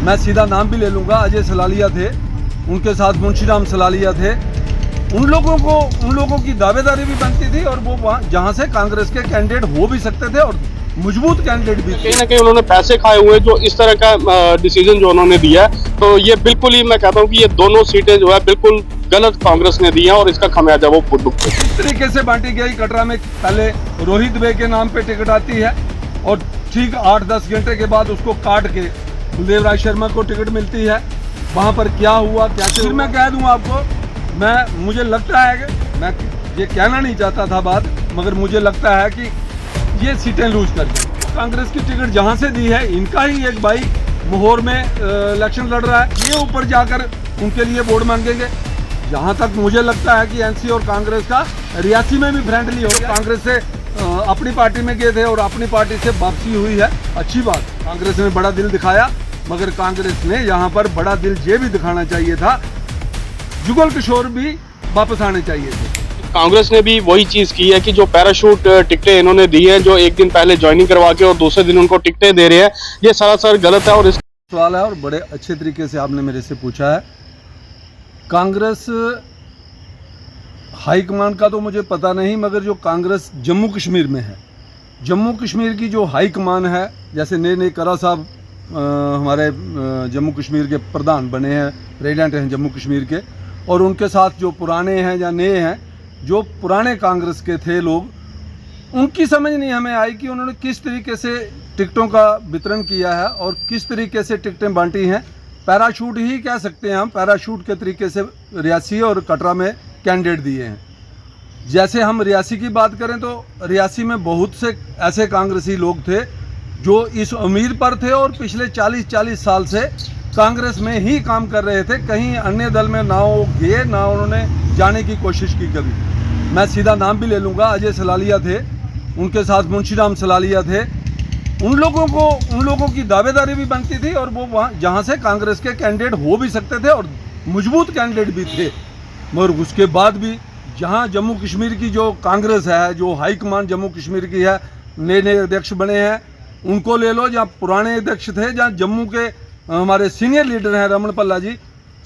मैं सीधा नाम भी ले लूँगा, अजय सलालिया थे, उनके साथ मुंशीराम सलालिया थे। उन लोगों की दावेदारी भी बनती थी और वो वहाँ जहाँ से कांग्रेस के कैंडिडेट हो भी सकते थे और मजबूत कैंडिडेट भी थे। कहीं ना कहीं उन्होंने पैसे खाए हुए जो इस तरह का डिसीजन जो उन्होंने दिया है, तो ये बिल्कुल ही मैं कहता हूँ कि ये दोनों सीटें जो है बिल्कुल गलत कांग्रेस ने दी है और इसका खामियाजा वो खुद भुगते। इस तरीके से बांटी गई कटरा में, पहले रोहित बे के नाम पे टिकट आती है और ठीक 8-10 घंटे के बाद उसको काट के कुलदेव राय शर्मा को टिकट मिलती है। वहाँ पर क्या हुआ कैसे, फिर मैं कह दूँ आपको, मुझे लगता है कि मैं ये कहना नहीं चाहता था बात, मगर मुझे लगता है कि ये सीटें लूज कर जाएंगे। कांग्रेस की टिकट जहाँ से दी है, इनका ही एक भाई मोहर में इलेक्शन लड़ रहा है, ये ऊपर जाकर उनके लिए वोट मांगेंगे। जहाँ तक मुझे लगता है कि एनसी और कांग्रेस का रियासी में भी फ्रेंडली हो गया। कांग्रेस से अपनी पार्टी में गए थे और अपनी पार्टी से वापसी हुई है, अच्छी बात। कांग्रेस ने बड़ा दिल दिखाया, मगर कांग्रेस ने यहाँ पर बड़ा दिल ये भी दिखाना चाहिए था, जुगल किशोर भी वापस आने चाहिए थे। कांग्रेस ने भी वही चीज की है कि जो पैराशूट टिकटें इन्होंने दी हैं, जो एक दिन पहले ज्वाइनिंग करवा के और दूसरे दिन उनको टिकटें दे रहे हैं, ये सरासर गलत है। और इस सवाल है और बड़े अच्छे तरीके से आपने मेरे से पूछा है। कांग्रेस हाईकमान का तो मुझे पता नहीं, मगर जो कांग्रेस जम्मू कश्मीर में है, जम्मू कश्मीर की जो हाईकमान है, जैसे नए करा साहब हमारे जम्मू कश्मीर के प्रधान बने हैं, प्रेसिडेंट हैं जम्मू कश्मीर के, और उनके साथ जो पुराने हैं या नए हैं, जो पुराने कांग्रेस के थे लोग, उनकी समझ नहीं हमें आई कि उन्होंने किस तरीके से टिकटों का वितरण किया है और किस तरीके से टिकटें बांटी हैं। पैराशूट ही कह सकते हैं हम, पैराशूट के तरीके से रियासी और कटरा में कैंडिडेट दिए हैं। जैसे हम रियासी की बात करें तो रियासी में बहुत से ऐसे कांग्रेसी लोग थे जो इस उम्मीद पर थे और पिछले 40 साल से कांग्रेस में ही काम कर रहे थे, कहीं अन्य दल में ना हो गए, ना उन्होंने जाने की कोशिश की कभी। मैं सीधा नाम भी ले लूँगा, अजय सलालिया थे, उनके साथ मुंशीराम सलालिया थे। उन लोगों की दावेदारी भी बनती थी और वो वहाँ जहाँ से कांग्रेस के कैंडिडेट हो भी सकते थे और मजबूत कैंडिडेट भी थे। मगर उसके बाद भी जहाँ जम्मू कश्मीर की जो कांग्रेस है, जो हाईकमान जम्मू कश्मीर की है, नए अध्यक्ष बने हैं, उनको ले लो, जहाँ पुराने अध्यक्ष थे, जहाँ जम्मू के हमारे सीनियर लीडर हैं रमन पल्ला जी,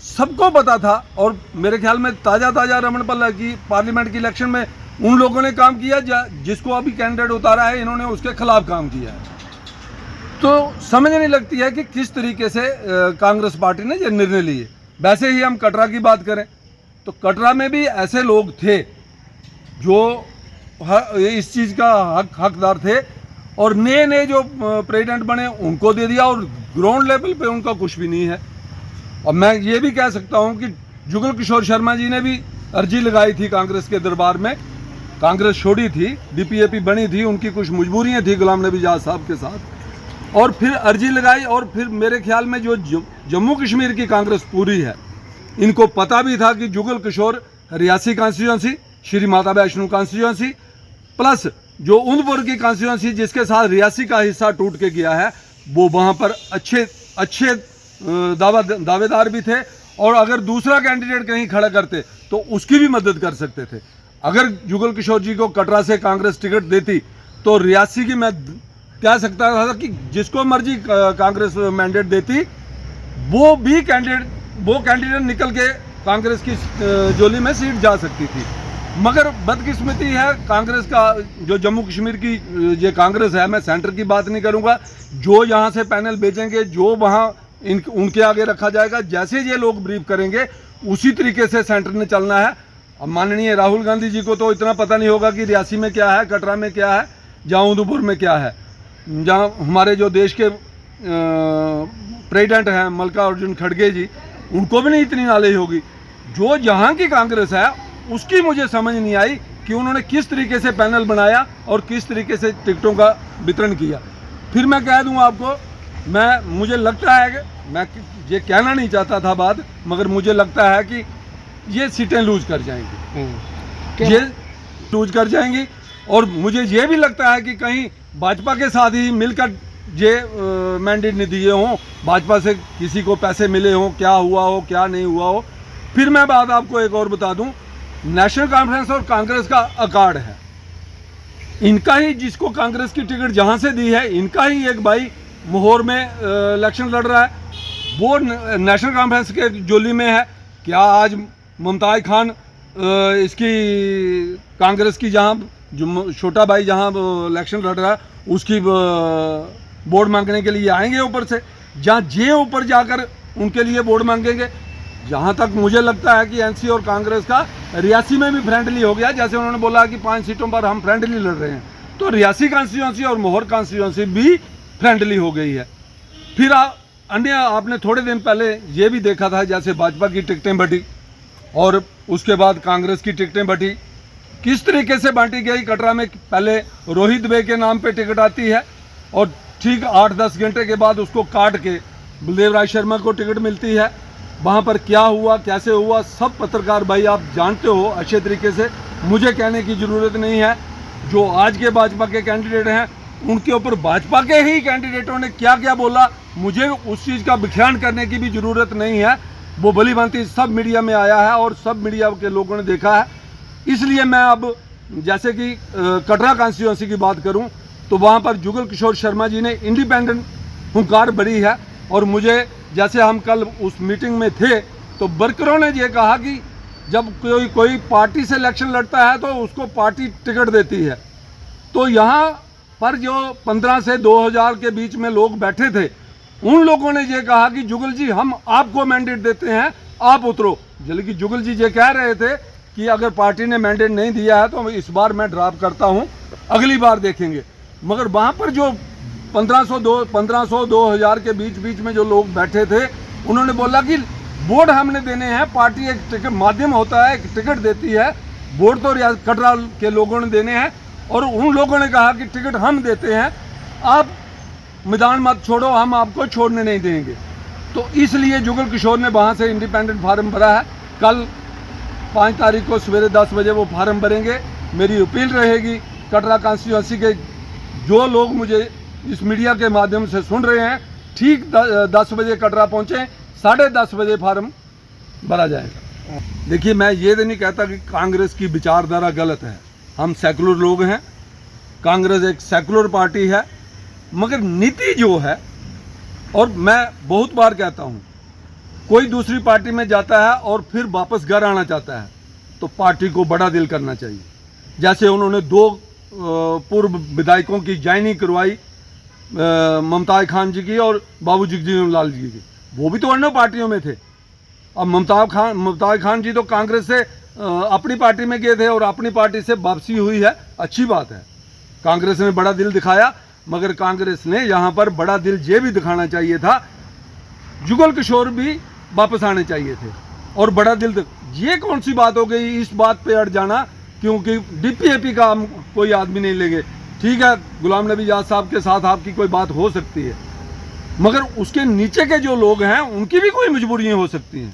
सबको पता था। और मेरे ख्याल में ताज़ा रमन पल्ला की पार्लियामेंट की इलेक्शन में उन लोगों ने काम किया जिसको अभी कैंडिडेट उतारा है, इन्होंने उसके खिलाफ काम किया है। तो समझ नहीं लगती है कि किस तरीके से कांग्रेस पार्टी ने ये निर्णय लिए। वैसे ही हम कटरा की बात करें तो कटरा में भी ऐसे लोग थे जो इस चीज़ का हकदार थे और नए जो प्रेसिडेंट बने उनको दे दिया और ग्राउंड लेवल पे उनका कुछ भी नहीं है। और मैं ये भी कह सकता हूँ कि जुगल किशोर शर्मा जी ने भी अर्जी लगाई थी कांग्रेस के दरबार में, कांग्रेस छोड़ी थी, डीपीएपी बनी थी, उनकी कुछ मजबूरियाँ थी गुलाम नबी आज़ाद साहब के साथ, और फिर अर्जी लगाई। और फिर मेरे ख्याल में जो जम्मू कश्मीर की कांग्रेस पूरी है, इनको पता भी था कि Jugal Kishore Reasi constituency, Shri Mata Vaishno constituency, plus जो ऊधमपुर की कॉन्स्टिट्यूंसी जिसके साथ रियासी का हिस्सा टूट के गया है, वो वहाँ पर अच्छे दावेदार भी थे और अगर दूसरा कैंडिडेट कहीं खड़ा करते तो उसकी भी मदद कर सकते थे। अगर जुगल किशोर जी को कटरा से कांग्रेस टिकट देती तो रियासी की मैं कह सकता था कि जिसको मर्जी कांग्रेस मैंडेट देती, वो कैंडिडेट निकल के कांग्रेस की जोली में सीट जा सकती थी। मगर बदकिस्मती है कांग्रेस का, जो जम्मू कश्मीर की ये कांग्रेस है, मैं सेंटर की बात नहीं करूंगा, जो यहाँ से पैनल भेजेंगे, जो वहाँ उनके आगे रखा जाएगा, जैसे ये लोग ब्रीफ करेंगे उसी तरीके से सेंटर ने चलना है। अब माननीय राहुल गांधी जी को तो इतना पता नहीं होगा कि रियासी में क्या है, कटरा में क्या है, जहाँ उधमपुर में क्या है, जहाँ हमारे जो देश के प्रेसिडेंट हैं मल्लिकार्जुन खड़गे जी, उनको भी नहीं इतनी नॉलेज होगी। जो जहाँ की कांग्रेस है उसकी मुझे समझ नहीं आई कि उन्होंने किस तरीके से पैनल बनाया और किस तरीके से टिकटों का वितरण किया। फिर मैं कह दूं आपको, मुझे लगता है कि मैं ये कहना नहीं चाहता था बात, मगर मुझे लगता है कि ये सीटें लूज कर जाएंगी, ये लूज कर जाएंगी। और मुझे ये भी लगता है कि कहीं भाजपा के साथ ही मिलकर ये मैंडेट नहीं दिए हों, भाजपा से किसी को पैसे मिले हों, क्या हुआ हो क्या नहीं हुआ हो। फिर मैं बात आपको एक और बता दूं, नेशनल कॉन्फ्रेंस और कांग्रेस का अकार्ड है, इनका ही, जिसको कांग्रेस की टिकट जहां से दी है, इनका ही एक भाई मोहर में इलेक्शन लड़ रहा है। वो नेशनल कॉन्फ्रेंस के जोली में है। क्या आज मुमताज़ खान इसकी कांग्रेस की जहाँ जो छोटा भाई जहाँ इलेक्शन लड़ रहा है उसकी वोट मांगने के लिए आएंगे ऊपर से, जहाँ जे ऊपर जाकर उनके लिए वोट मांगेंगे? जहाँ तक मुझे लगता है कि एनसी और कांग्रेस का रियासी में भी फ्रेंडली हो गया। जैसे उन्होंने बोला कि 5 सीटों पर हम फ्रेंडली लड़ रहे हैं, तो रियासी कॉन्स्टिट्यूंसी और मोहर कॉन्स्टिट्यूंसी भी फ्रेंडली हो गई है। फिर अन्य आपने थोड़े दिन पहले ये भी देखा था, जैसे भाजपा की टिकटें बटी और उसके बाद कांग्रेस की टिकटें बटी, किस तरीके से बांटी गई। कटरा में पहले रोहित बे के नाम पे टिकट आती है और ठीक 8-10 घंटे के बाद उसको काट के बलदेव राय शर्मा को टिकट मिलती है। वहाँ पर क्या हुआ, कैसे हुआ, सब पत्रकार भाई आप जानते हो अच्छे तरीके से, मुझे कहने की ज़रूरत नहीं है। जो आज के भाजपा के कैंडिडेट हैं उनके ऊपर भाजपा के ही कैंडिडेटों ने क्या क्या बोला, मुझे उस चीज़ का व्याख्यान करने की भी ज़रूरत नहीं है। वो भली भांति सब मीडिया में आया है और सब मीडिया के लोगों ने देखा है। इसलिए मैं अब जैसे कि कटरा कॉन्स्टिट्यूंसी की बात करूं तो वहां पर जुगल किशोर शर्मा जी ने इंडिपेंडेंट हुंकार भरी है। और मुझे जैसे हम कल उस मीटिंग में थे तो वर्करों ने ये कहा कि जब कोई पार्टी से इलेक्शन लड़ता है तो उसको पार्टी टिकट देती है। तो यहाँ पर जो 15 से 2000 के बीच में लोग बैठे थे, उन लोगों ने ये कहा कि जुगल जी हम आपको मैंडेट देते हैं, आप उतरो। जबकि जुगल जी ये कह रहे थे कि अगर पार्टी ने मैंडेट नहीं दिया है तो इस बार मैं ड्रॉप करता हूं, अगली बार देखेंगे। मगर वहां पर जो 1500-2000 के बीच में जो लोग बैठे थे, उन्होंने बोला कि वोट हमने देने हैं, पार्टी एक टिकट माध्यम होता है, एक टिकट देती है, वोट तो कटरा के लोगों ने देने हैं। और उन लोगों ने कहा कि टिकट हम देते हैं, आप मैदान मत छोड़ो, हम आपको छोड़ने नहीं देंगे। तो इसलिए जुगल किशोर ने वहाँ से इंडिपेंडेंट फार्म भरा है। कल 5 तारीख को सवेरे 10 बजे वो फार्म भरेंगे। मेरी अपील रहेगी कटरा कॉन्स्टिट्यूंसी के जो लोग मुझे इस मीडिया के माध्यम से सुन रहे हैं, ठीक 10 बजे कटरा पहुँचें, 10:30 बजे फार्म भरा जाएगा। देखिए, मैं ये तो नहीं कहता कि कांग्रेस की विचारधारा गलत है, हम सेकुलर लोग हैं, कांग्रेस एक सेकुलर पार्टी है, मगर नीति जो है, और मैं बहुत बार कहता हूँ, कोई दूसरी पार्टी में जाता है और फिर वापस घर आना चाहता है तो पार्टी को बड़ा दिल करना चाहिए। जैसे उन्होंने 2 पूर्व विधायकों की ज्वाइनिंग करवाई, मुमताज़ खान जी की और बाबू जगजीवन लाल जी की, वो भी तो अन्य पार्टियों में थे। अब मुमताज़ खान जी तो कांग्रेस से अपनी पार्टी में गए थे और अपनी पार्टी से वापसी हुई है, अच्छी बात है। कांग्रेस ने बड़ा दिल दिखाया, मगर कांग्रेस ने यहाँ पर बड़ा दिल ये भी दिखाना चाहिए था, जुगल किशोर भी वापस आने चाहिए थे और बड़ा दिल। ये कौन सी बात हो गई इस बात पे अड़ जाना, क्योंकि डीपीएपी का हम कोई आदमी नहीं लेंगे। ठीक है, गुलाम नबी आज़ाद साहब के साथ आपकी कोई बात हो सकती है, मगर उसके नीचे के जो लोग हैं उनकी भी कोई मजबूरियाँ हो सकती हैं।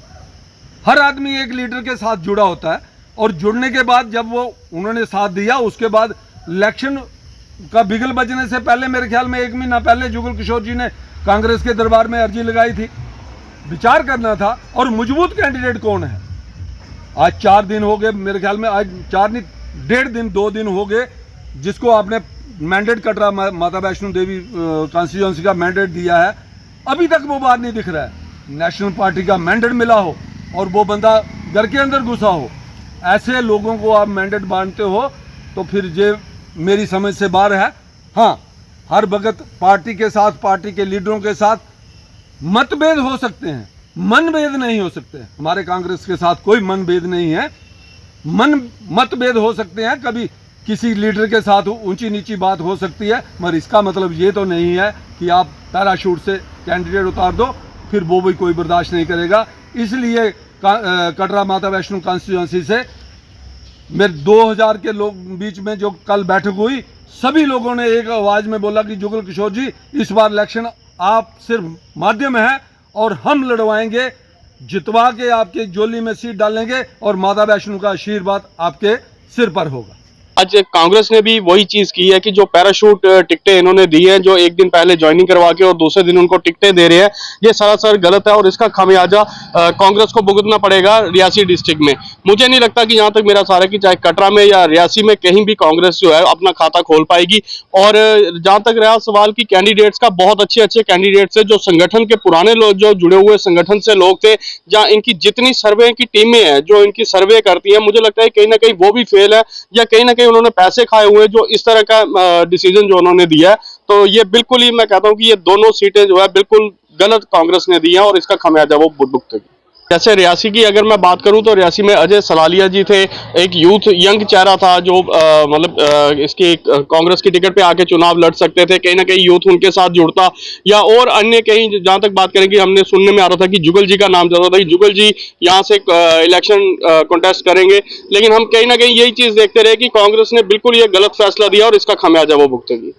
हर आदमी एक लीडर के साथ जुड़ा होता है और जुड़ने के बाद जब वो उन्होंने साथ दिया, उसके बाद इलेक्शन का बिगल बजने से पहले, मेरे ख्याल में 1 महीना पहले जुगल किशोर जी ने कांग्रेस के दरबार में अर्जी लगाई थी। विचार करना था। और मजबूत कैंडिडेट कौन है? आज 4 दिन हो गए, मेरे ख्याल में आज 4 नहीं 1.5 दिन 2 दिन हो गए जिसको आपने मैंडेट कटरा माता वैष्णो देवी कॉन्स्टिट्यूंसी का मैंडेट दिया है, अभी तक वो बात नहीं दिख रहा है। नेशनल पार्टी का मैंडेट मिला हो और वो बंदा घर के अंदर घुसा हो, ऐसे लोगों को आप मैंडेट बांटते हो तो फिर ये मेरी समझ से बाहर है। हाँ, हर वक्त पार्टी के साथ, पार्टी के लीडरों के साथ मतभेद हो सकते हैं, मनभेद नहीं हो सकते। हमारे कांग्रेस के साथ कोई मनभेद नहीं है, मतभेद हो सकते हैं, कभी किसी लीडर के साथ ऊंची नीची बात हो सकती है, मगर इसका मतलब ये तो नहीं है कि आप पैराशूट से कैंडिडेट उतार दो, फिर वो भी कोई बर्दाश्त नहीं करेगा। इसलिए कटरा माता वैष्णो कॉन्स्टिट्यूंसी से मेरे 2000 के लोग बीच में जो कल बैठक हुई, सभी लोगों ने एक आवाज़ में बोला कि जुगल किशोर जी, इस बार इलेक्शन आप सिर्फ माध्यम है और हम लड़वाएंगे, जितवा के आपके जोली में सीट डालेंगे और माता वैष्णो का आशीर्वाद आपके सिर पर होगा। आज कांग्रेस ने भी वही चीज की है कि जो पैराशूट टिकटें इन्होंने दी हैं, जो एक दिन पहले ज्वाइनिंग करवा के और दूसरे दिन उनको टिकटें दे रहे हैं, ये सरासर गलत है और इसका खामियाजा कांग्रेस को भुगतना पड़ेगा रियासी डिस्ट्रिक्ट में। मुझे नहीं लगता कि जहां तक मेरा सारा कि चाहे कटरा में या रियासी में कहीं भी कांग्रेस जो है अपना खाता खोल पाएगी। और जहां तक रहा सवाल की कैंडिडेट्स का, बहुत अच्छे अच्छे कैंडिडेट्स है जो संगठन के पुराने लोग, जो जुड़े हुए संगठन से लोग थे, जहां इनकी जितनी सर्वे की टीमें हैं जो इनकी सर्वे करती हैं, मुझे लगता है कहीं ना कहीं वो भी फेल है या कहीं ना कहीं उन्होंने पैसे खाए हुए जो इस तरह का डिसीजन जो उन्होंने दिया है। तो ये बिल्कुल ही मैं कहता हूं कि ये दोनों सीटें जो है बिल्कुल गलत कांग्रेस ने दी है और इसका खामियाजा वो भुगतेगी। जैसे रियासी की अगर मैं बात करूं तो रियासी में अजय सलालिया जी थे, एक यूथ यंग चेहरा था जो इसकी कांग्रेस की टिकट पे आके चुनाव लड़ सकते थे, कहीं ना कहीं यूथ उनके साथ जुड़ता। या और अन्य कहीं जहां तक बात करें कि हमने सुनने में आ रहा था कि जुगल जी का नाम चल रहा था कि जुगल जी यहां से इलेक्शन कॉन्टेस्ट करेंगे, लेकिन हम कहीं ना कहीं यही चीज देखते रहे कि कांग्रेस ने बिल्कुल ये गलत फैसला दिया और इसका खामियाजा वो भुगतेगी।